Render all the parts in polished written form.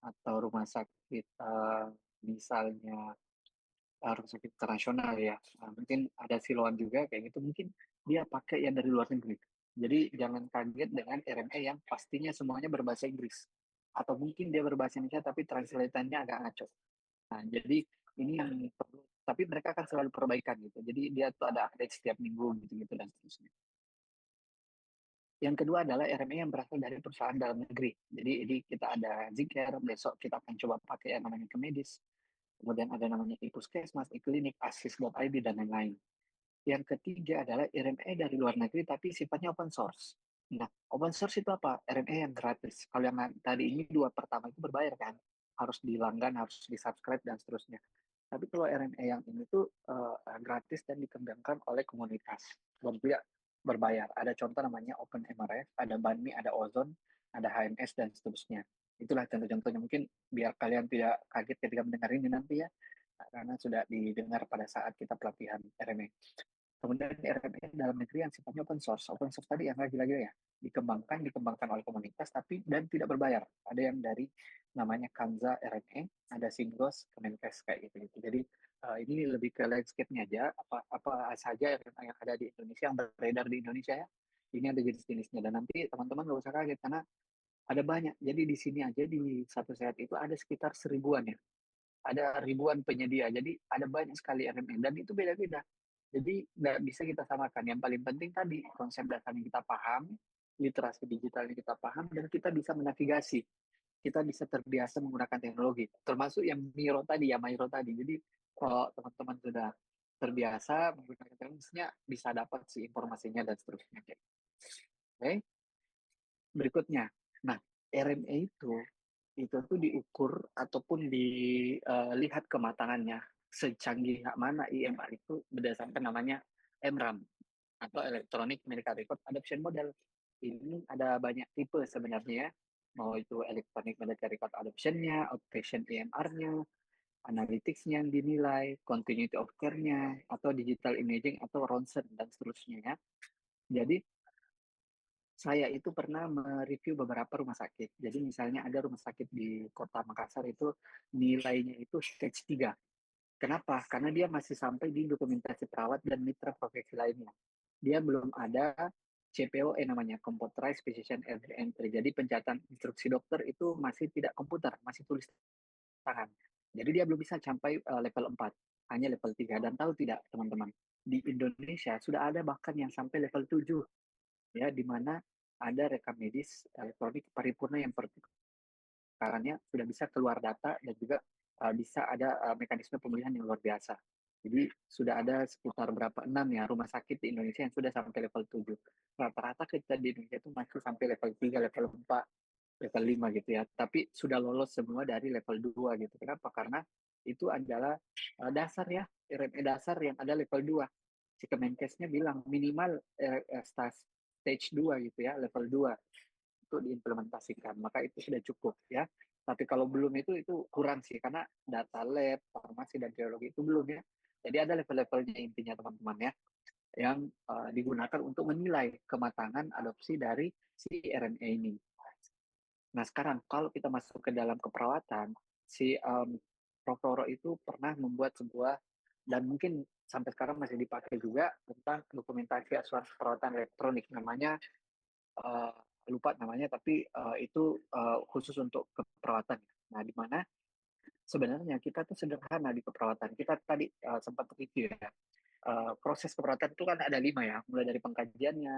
atau rumah sakit misalnya rumah sakit internasional ya, mungkin ada Siloam juga kayak gitu, mungkin dia pakai yang dari luar negeri. Jadi jangan kaget dengan RMA yang pastinya semuanya berbahasa Inggris. Atau mungkin dia berbahasa Indonesia tapi translatannya agak ngaco. Nah, jadi ini yang perlu, tapi mereka akan selalu perbaikan gitu. Jadi dia tuh ada update setiap minggu gitu-gitu dan seterusnya. Yang kedua adalah RMA yang berasal dari perusahaan dalam negeri. Jadi ini kita ada Zicare, besok kita akan coba pakai yang namanya Kemedis. Kemudian ada namanya iPuskesmas, iKlinik, Asis.id, dan lain-lain. Yang ketiga adalah RMA dari luar negeri tapi sifatnya open source. Nah, open source itu apa? RMA yang gratis. Kalau yang tadi ini dua pertama itu berbayar kan? Harus dilanggan, harus di-subscribe, dan seterusnya. Tapi kalau RMA yang ini tuh gratis dan dikembangkan oleh komunitas. Dan tidak berbayar. Ada contoh namanya OpenMRF, ada Banmi, ada Ozone, ada HMS, dan seterusnya. Itulah contoh-contohnya. Mungkin biar kalian tidak kaget ketika mendengar ini nanti ya, karena sudah didengar pada saat kita pelatihan RMA. Kemudian RMA dalam negeri yang sifatnya open source. Open source tadi yang lagi-lagi ya, dikembangkan oleh komunitas, tapi dan tidak berbayar. Ada yang dari namanya Kanza RMA, ada Singos, Kemenkes kayak gitu. Jadi ini lebih ke landscape-nya aja, apa saja RMA yang ada di Indonesia, yang beredar di Indonesia ya. Ini ada jenis-jenisnya, dan nanti teman-teman nggak usah kaget karena ada banyak. Jadi di sini aja di satu set itu ada sekitar seribuan ya, ada ribuan penyedia. Jadi ada banyak sekali RMN dan itu beda-beda. Jadi nggak bisa kita samakan. Yang paling penting tadi konsep dasarnya kita paham, literasi digitalnya kita paham, dan kita bisa menavigasi. Kita bisa terbiasa menggunakan teknologi. Termasuk yang Miro tadi, ya Miro tadi. Jadi kalau teman-teman sudah terbiasa menggunakan teknologi, bisa dapat si informasinya dan seterusnya. Oke, okay? Berikutnya. Nah, RMA itu tuh diukur ataupun dilihat kematangannya secanggih mana IMA itu berdasarkan namanya MRAM atau Electronic Medical Record Adoption Model. Ini ada banyak tipe sebenarnya ya. Mau itu Electronic Medical Record Adoption-nya, Outpatient EMR-nya, Analytics-nya yang dinilai, Continuity of Care-nya, atau Digital Imaging atau ronsen dan seterusnya ya. Jadi saya itu pernah mereview beberapa rumah sakit. Jadi misalnya ada rumah sakit di Kota Makassar itu nilainya itu stage 3. Kenapa? Karena dia masih sampai di dokumentasi perawat dan mitra profesi lainnya. Dia belum ada CPOE namanya, Computerized Physician Entry. Jadi pencatatan instruksi dokter itu masih tidak komputer, masih tulis tangan. Jadi dia belum bisa sampai level 4, hanya level 3. Dan tahu tidak teman-teman, di Indonesia sudah ada bahkan yang sampai level 7 ya, di mana ada rekam medis elektronik paripurna yang perkaranya sudah bisa keluar data dan juga bisa ada mekanisme pemulihan yang luar biasa. Jadi sudah ada sekitar berapa 6 ya rumah sakit di Indonesia yang sudah sampai level 7. Rata-rata kita di Indonesia itu masih sampai level 3, level 4, level 5 gitu ya. Tapi sudah lolos semua dari level 2 gitu. Kenapa? Karena itu adalah dasar ya, RME dasar yang ada level 2. Si Kemenkesnya bilang minimal stage 2 gitu ya, level 2 itu diimplementasikan. Maka itu sudah cukup ya. Tapi kalau belum itu kurang sih karena data lab, farmasi dan geologi itu belum ya. Jadi ada level-levelnya intinya teman-teman ya, yang digunakan untuk menilai kematangan adopsi dari si RNA ini. Nah sekarang kalau kita masuk ke dalam keperawatan, si Prof. Roro itu pernah membuat sebuah, dan mungkin sampai sekarang masih dipakai juga, tentang dokumentasi asuransi perawatan elektronik. Namanya uh, lupa namanya, tapi itu khusus untuk keperawatan. Nah, di mana sebenarnya kita tuh sederhana di keperawatan. Kita tadi sempat review ya. Proses keperawatan itu kan ada 5 ya, mulai dari pengkajiannya,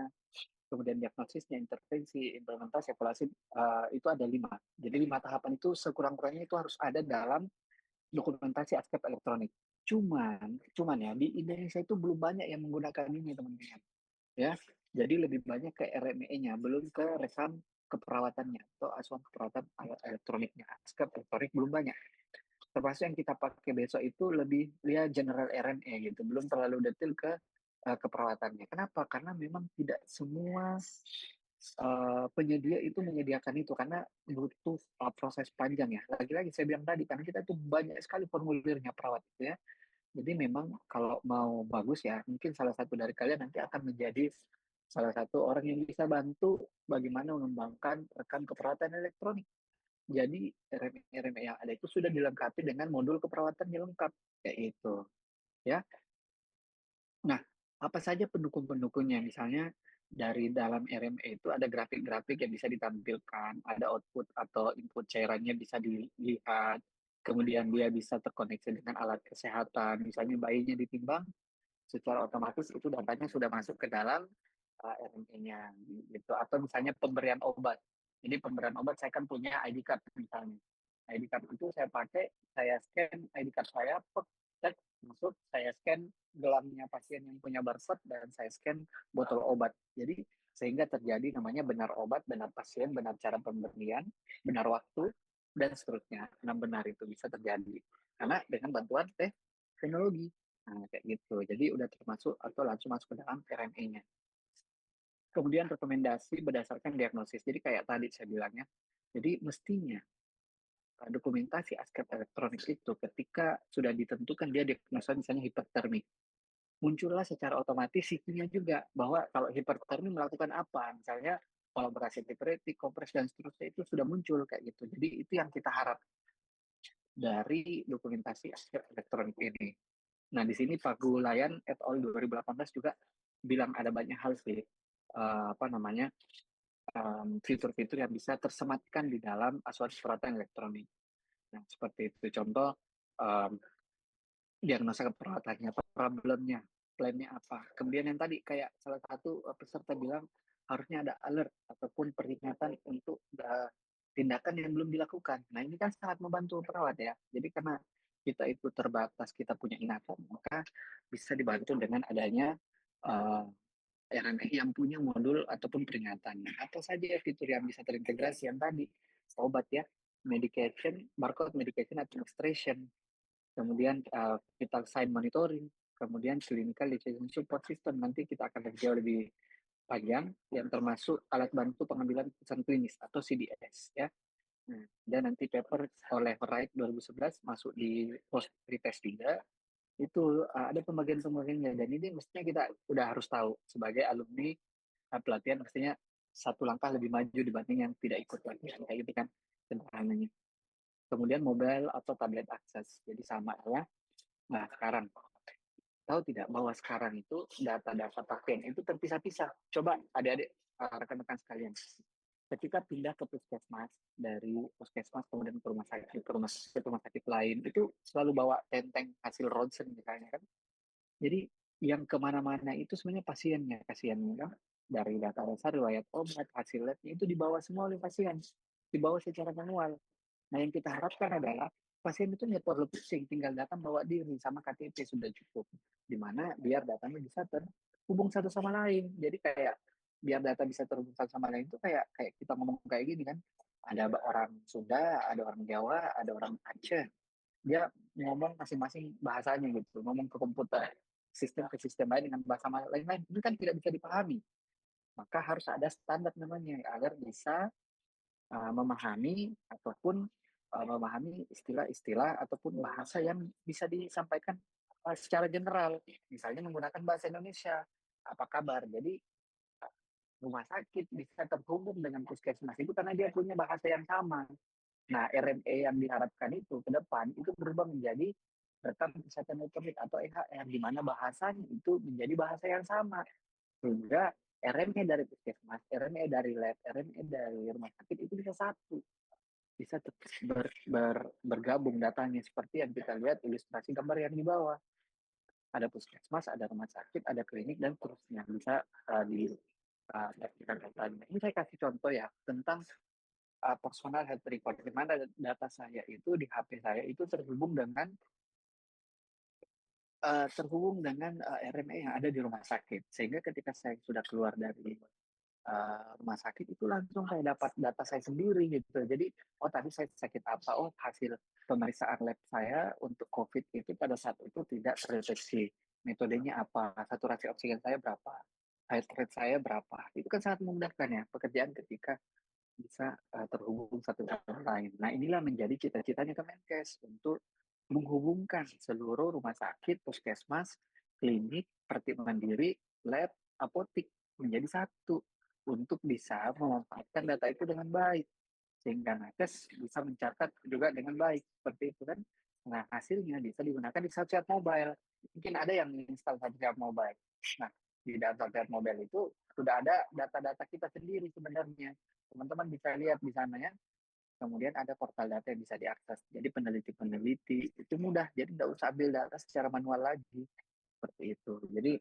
kemudian diagnosisnya, intervensi, implementasi, evaluasi, itu ada 5. Jadi 5 tahapan itu sekurang-kurangnya itu harus ada dalam dokumentasi aspek elektronik. Cuman ya di Indonesia itu belum banyak yang menggunakan ini teman-teman. Ya, jadi lebih banyak ke RME-nya, belum ke rekam keperawatannya atau asuhan keperawatan elektroniknya. Aspek elektronik belum banyak. Termasuk yang kita pakai besok itu lebih ya general RME gitu, belum terlalu detail ke keperawatannya. Kenapa? Karena memang tidak semua penyedia itu menyediakan itu karena butuh proses panjang ya. Lagi-lagi saya bilang tadi karena kita tuh banyak sekali formulirnya perawat itu ya. Jadi memang kalau mau bagus ya, mungkin salah satu dari kalian nanti akan menjadi salah satu orang yang bisa bantu bagaimana mengembangkan rekan keperawatan elektronik. Jadi RME yang ada itu sudah dilengkapi dengan modul keperawatan yang lengkap kayak itu, ya. Nah, apa saja pendukung-pendukungnya? Misalnya dari dalam RME itu ada grafik-grafik yang bisa ditampilkan, ada output atau input cairannya bisa dilihat, kemudian dia bisa terkoneksi dengan alat kesehatan, misalnya bayinya ditimbang, secara otomatis itu datanya sudah masuk ke dalam RME-nya gitu. Atau misalnya pemberian obat. Jadi pemberian obat saya kan punya ID card misalnya. ID card itu saya pakai, saya scan ID card saya, cek masuk, saya scan gelangnya pasien yang punya barcode dan saya scan botol obat. Jadi sehingga terjadi namanya benar obat, benar pasien, benar cara pemberian, benar waktu dan seterusnya. Nah, benar itu bisa terjadi karena dengan bantuan teknologi. Nah, kayak gitu. Jadi udah termasuk atau langsung masuk ke dalam RME-nya. Kemudian rekomendasi berdasarkan diagnosis. Jadi kayak tadi saya bilangnya, jadi mestinya dokumentasi askep elektronik itu ketika sudah ditentukan dia diagnosa misalnya hipertermi, muncullah secara otomatis situnya juga bahwa kalau hipertermi melakukan apa, misalnya kolaborasi tiperetik, kompres dan seterusnya itu sudah muncul kayak gitu. Jadi itu yang kita harap dari dokumentasi askep elektronik ini. Nah, di sini Pak Gulayan et al. 2018 juga bilang ada banyak hal sih, apa namanya, fitur-fitur yang bisa tersematkan di dalam asuransi perawatan elektronik. Nah, seperti itu. Contoh, um, diagnosa perawatannya, problemnya, plannya apa. Kemudian yang tadi kayak salah satu peserta bilang harusnya ada alert ataupun peringatan untuk tindakan yang belum dilakukan. Nah, ini kan sangat membantu perawat ya. Jadi karena kita itu terbatas, kita punya ingatan, maka bisa dibantu dengan adanya uh, RME yang punya modul ataupun peringatan. Apa saja fitur yang bisa terintegrasi yang tadi? Obat ya, medication, barcode medication administration, kemudian vital sign monitoring, kemudian clinical decision support system. Nanti kita akan jauh lebih panjang yang termasuk alat bantu pengambilan keputusan klinis atau CDS ya. Dan nanti paper oleh Wright 2011 masuk di post pretest juga itu ada pembagian-pembagiannya dan ini mestinya kita udah harus tahu sebagai alumni pelatihan mestinya satu langkah lebih maju dibanding yang tidak ikut pelatihan kayak gitu kan sederhananya. Kemudian mobile atau tablet akses jadi sama ya. Nah sekarang tahu tidak bahwa sekarang itu data-data pasien itu terpisah-pisah. Coba adik-adik rekan-rekan sekalian ketika pindah ke puskesmas dari puskesmas kemudian ke rumah sakit lain itu selalu bawa tenteng hasil ronsen misalnya kan. Jadi yang kemana-mana itu sebenarnya pasiennya, kasihannya kan dari data dasar riwayat obat hasil labnya itu dibawa semua oleh pasien, dibawa secara manual. Nah yang kita harapkan adalah pasien itu nggak perlu pusing, tinggal datang bawa diri sama KTP sudah cukup. Dimana biar datanya bisa terhubung satu sama lain. Jadi kayak biar data bisa terhubung satu sama lain itu kayak kayak kita ngomong kayak gini kan. Ada orang Sunda, ada orang Jawa, ada orang Aceh, dia ngomong masing-masing bahasanya gitu, ngomong ke komputer, sistem ke sistem lain dengan bahasa lain-lain, itu kan tidak bisa dipahami. Maka harus ada standar namanya agar bisa memahami ataupun memahami istilah-istilah ataupun bahasa yang bisa disampaikan secara general. Misalnya menggunakan bahasa Indonesia, apa kabar? Jadi rumah sakit bisa terhubung dengan puskesmas itu karena dia punya bahasa yang sama. Nah, RME yang diharapkan itu ke depan itu berubah menjadi rekam kesehatan elektronik atau EHR, di mana bahasanya itu menjadi bahasa yang sama. Sehingga RME dari puskesmas, RME dari lab, RME dari rumah sakit itu bisa satu. Bisa bergabung datanya seperti yang kita lihat ilustrasi gambar yang di bawah. Ada puskesmas, ada rumah sakit, ada klinik, dan seterusnya. Bisa di datanya. Ini saya kasih contoh ya tentang personal health record, di mana data saya itu di HP saya itu terhubung dengan RME yang ada di rumah sakit. Sehingga ketika saya sudah keluar dari rumah sakit itu langsung saya dapat data saya sendiri gitu. Jadi, oh tadi saya sakit apa? Oh hasil pemeriksaan lab saya untuk COVID itu pada saat itu tidak terdeteksi. Metodenya apa? Saturasi oksigen saya berapa? Heart rate saya berapa? Itu kan sangat memudahkan ya pekerjaan ketika bisa terhubung satu sama lain. Nah, inilah menjadi cita-citanya Kemenkes untuk menghubungkan seluruh rumah sakit, puskesmas, klinik, praktik mandiri, lab, apotik menjadi satu untuk bisa memanfaatkan data itu dengan baik. sehingga nakes bisa mencatat juga dengan baik seperti itu kan. Nah, hasilnya bisa digunakan di satu mobile. Mungkin ada yang install satu mobile. Nah, di data mobile itu sudah ada data-data kita sendiri sebenarnya. Teman-teman bisa lihat di sana ya. Kemudian ada portal data yang bisa diakses. Jadi peneliti-peneliti itu mudah. Jadi tidak usah ambil data secara manual lagi. Seperti itu. Jadi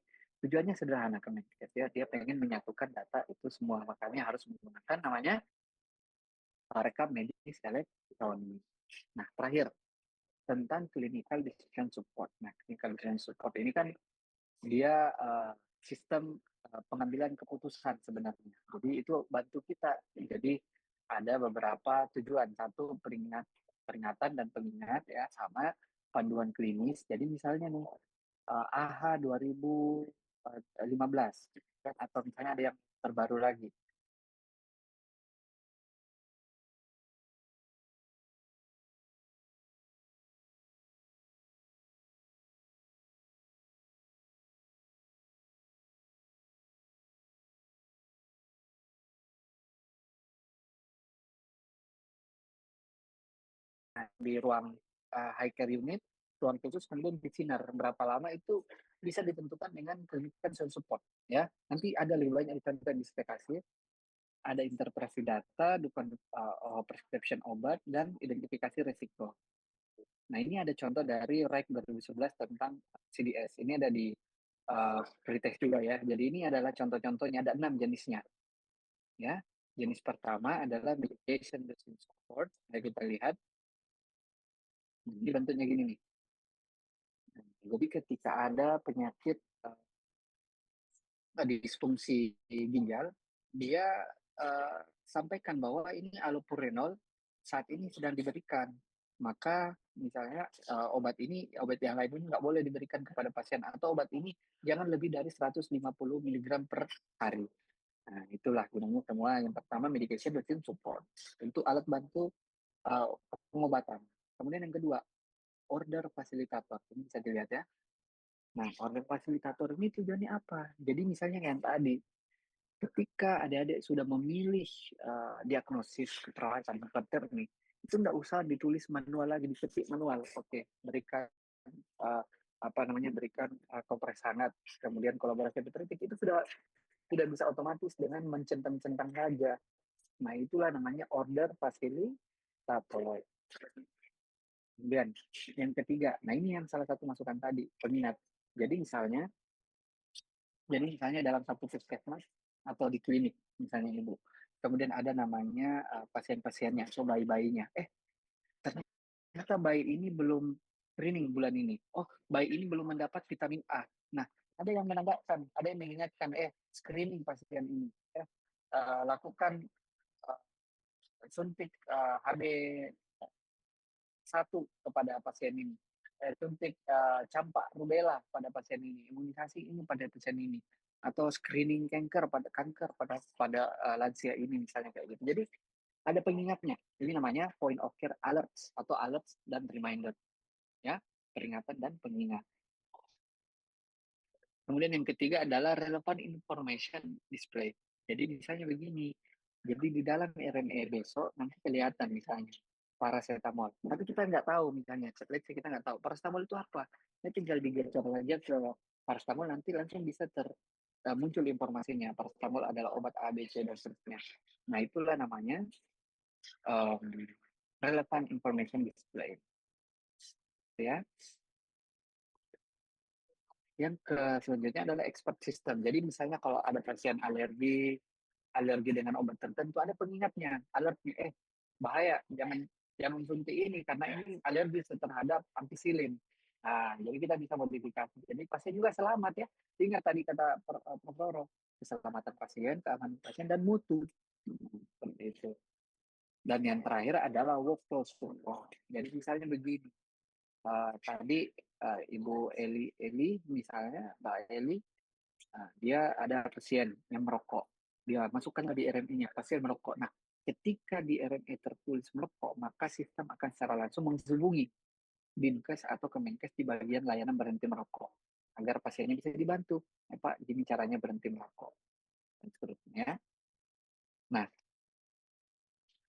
tujuannya sederhana Kemenkes ya. Dia pengen menyatukan data itu semua. Makanya harus menggunakan namanya rekam medis elektronik. Nah, terakhir tentang clinical decision support. Nah, clinical decision support ini kan dia sistem pengambilan keputusan sebenarnya. Jadi itu bantu kita. Jadi ada beberapa tujuan. Satu, peringatan dan pengingat ya, sama panduan klinis. Jadi misalnya nih AHA 2015 atau misalnya ada yang terbaru lagi di ruang high care unit, ruang khusus, kemudian di sinar berapa lama itu bisa ditentukan dengan clinical support ya. Nanti ada lebih banyak ditentukan di spesifikasi, ada interpretasi data, dukungan prescription obat, dan identifikasi resiko. Nah, ini ada contoh dari REC 2011 tentang CDS. Ini ada di pretest juga ya. Jadi ini adalah contoh-contohnya, ada 6 jenisnya. Ya, jenis pertama adalah medication decision support. Nah, kita lihat, ini bentuknya gini nih. Jadi ketika ada penyakit disfungsi ginjal, dia sampaikan bahwa ini allopurinol saat ini sedang diberikan. Maka misalnya obat yang lain ini nggak boleh diberikan kepada pasien, atau obat ini jangan lebih dari 150 mg per hari. Nah, itulah gunanya semua. Yang pertama, medication routine support. Itu alat bantu uh, pengobatan. Kemudian yang kedua, order fasilitator. Ini bisa dilihat ya. Nah, organ fasilitator ini tujuannya apa? Jadi misalnya yang tadi, ketika adik-adik sudah memilih diagnosis keperawatan dokter nih, itu nggak usah ditulis manual lagi, diketik manual. Oke, berikan uh, apa namanya, berikan kompres hangat, kemudian kolaborasi petritik, itu sudah bisa otomatis dengan mencentang-centang saja. Nah, itulah namanya order fasilitator. Kemudian yang ketiga, nah ini yang salah satu masukan tadi, peminat. Jadi misalnya dalam satu puskesmas atau di klinik, misalnya ibu, kemudian ada namanya pasien-pasiennya atau bayi-bayinya. Ternyata bayi ini belum screening bulan ini. Oh, bayi ini belum mendapat vitamin A. Nah, ada yang menandakan, ada yang mengingatkan, screening pasien ini. Lakukan suntik HB satu kepada pasien ini, suntik campak rubella pada pasien ini, imunisasi ini pada pasien ini, atau screening kanker pada lansia ini misalnya kayak gitu. Jadi ada pengingatnya. Ini namanya point of care alerts atau alerts dan reminder ya, peringatan dan pengingat. Kemudian yang ketiga adalah relevant information display. Jadi misalnya begini, jadi di dalam RNE besok nanti kelihatan misalnya paracetamol. Tapi kita nggak tahu misalnya, let's say kita nggak tahu paracetamol itu apa. Kita tinggal digacor aja ke paracetamol, nanti langsung bisa muncul informasinya. Paracetamol adalah obat A, B, C, dan seterusnya. Nah, itulah namanya um, relevant information display. Ya. Yang selanjutnya adalah expert system. Jadi misalnya kalau ada pasien alergi dengan obat tertentu, ada pengingatnya, alertnya, bahaya, jangan jangan suntik ini karena ini alergi terhadap ampicillin. Nah, jadi kita bisa modifikasi. Jadi pasien juga selamat ya. Ingat tadi kata Prof. Roro, keselamatan pasien, keamanan pasien, dan mutu. Seperti itu. Dan yang terakhir adalah workflow support. Jadi misalnya begini, tadi Ibu Eli misalnya, Mbak Eli, dia ada pasien yang merokok. Dia masukkan di RME-nya, pasien merokok. Nah, ketika di RME tertulis merokok, maka sistem akan secara langsung menghubungi Dinkes atau Kemenkes di bagian layanan berhenti merokok agar pasiennya bisa dibantu. Pak, gini caranya berhenti merokok dan seterusnya. Nah,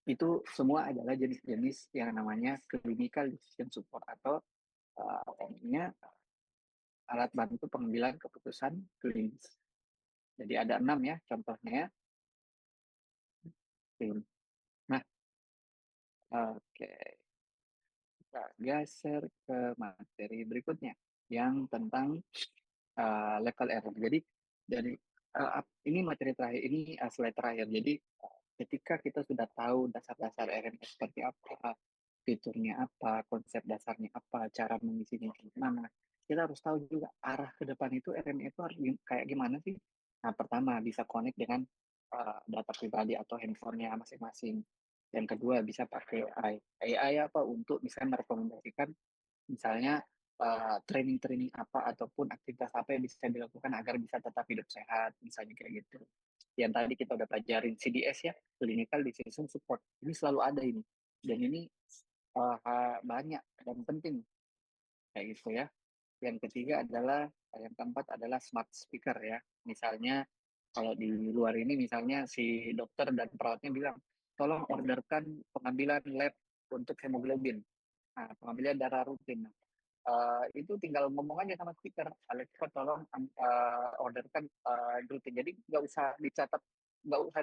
Itu semua adalah jenis-jenis yang namanya clinical decision support atau umumnya alat bantu pengambilan keputusan klinis. Jadi ada 6 ya contohnya. Nah, oke. Kita geser ke materi berikutnya yang tentang level error. Jadi dari ini materi terakhir, ini slide terakhir. Jadi ketika kita sudah tahu dasar-dasar RMS seperti apa, fiturnya apa, konsep dasarnya apa, cara mengisinya gimana, kita harus tahu juga arah ke depan itu RMS itu harus kayak gimana sih. Nah, pertama bisa connect dengan data pribadi atau handphonenya masing-masing. Yang kedua bisa pakai AI. AI apa untuk bisa merekomendasikan misalnya training-training apa ataupun aktivitas apa yang bisa dilakukan agar bisa tetap hidup sehat, misalnya kayak gitu. Yang tadi kita udah pelajarin CDS ya, Clinical Decision Support. Ini selalu ada ini. Dan ini banyak dan penting kayak gitu ya. Yang ketiga adalah, yang keempat adalah smart speaker ya. Misalnya kalau di luar ini misalnya si dokter dan perawatnya bilang, tolong orderkan pengambilan lab untuk hemoglobin. Nah, pengambilan darah rutin. Itu tinggal ngomong aja sama speaker, Alexa tolong orderkan rutin. Jadi nggak usah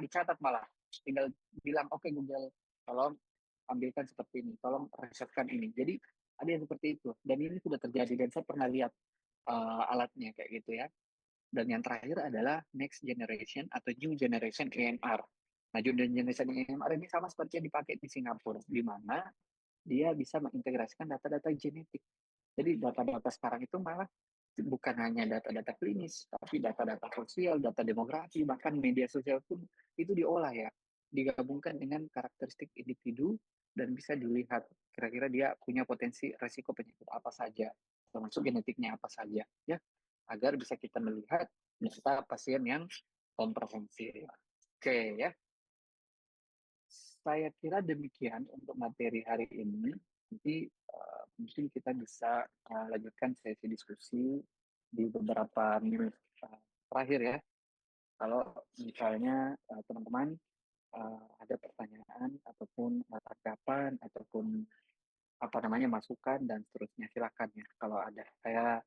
dicatat malah. Tinggal bilang, oke Google, tolong ambilkan seperti ini, tolong resepkan ini. Jadi ada yang seperti itu. Dan ini sudah terjadi dan saya pernah lihat alatnya kayak gitu ya. Dan yang terakhir adalah next generation atau new generation EMR. Nah, new generation EMR ini sama seperti yang dipakai di Singapura, di mana dia bisa mengintegrasikan data-data genetik. Jadi data-data sekarang itu malah bukan hanya data-data klinis, tapi data-data sosial, data demografi, bahkan media sosial pun itu diolah ya, digabungkan dengan karakteristik individu dan bisa dilihat kira-kira dia punya potensi resiko penyakit apa saja, termasuk genetiknya apa saja, ya, agar bisa kita melihat data pasien yang komprehensif. Oke ya, saya kira demikian untuk materi hari ini. Nanti mungkin kita bisa lanjutkan sesi diskusi di beberapa menit terakhir ya. Kalau misalnya teman-teman ada pertanyaan ataupun tanggapan ataupun apa namanya masukan dan seterusnya silakan ya. Kalau ada saya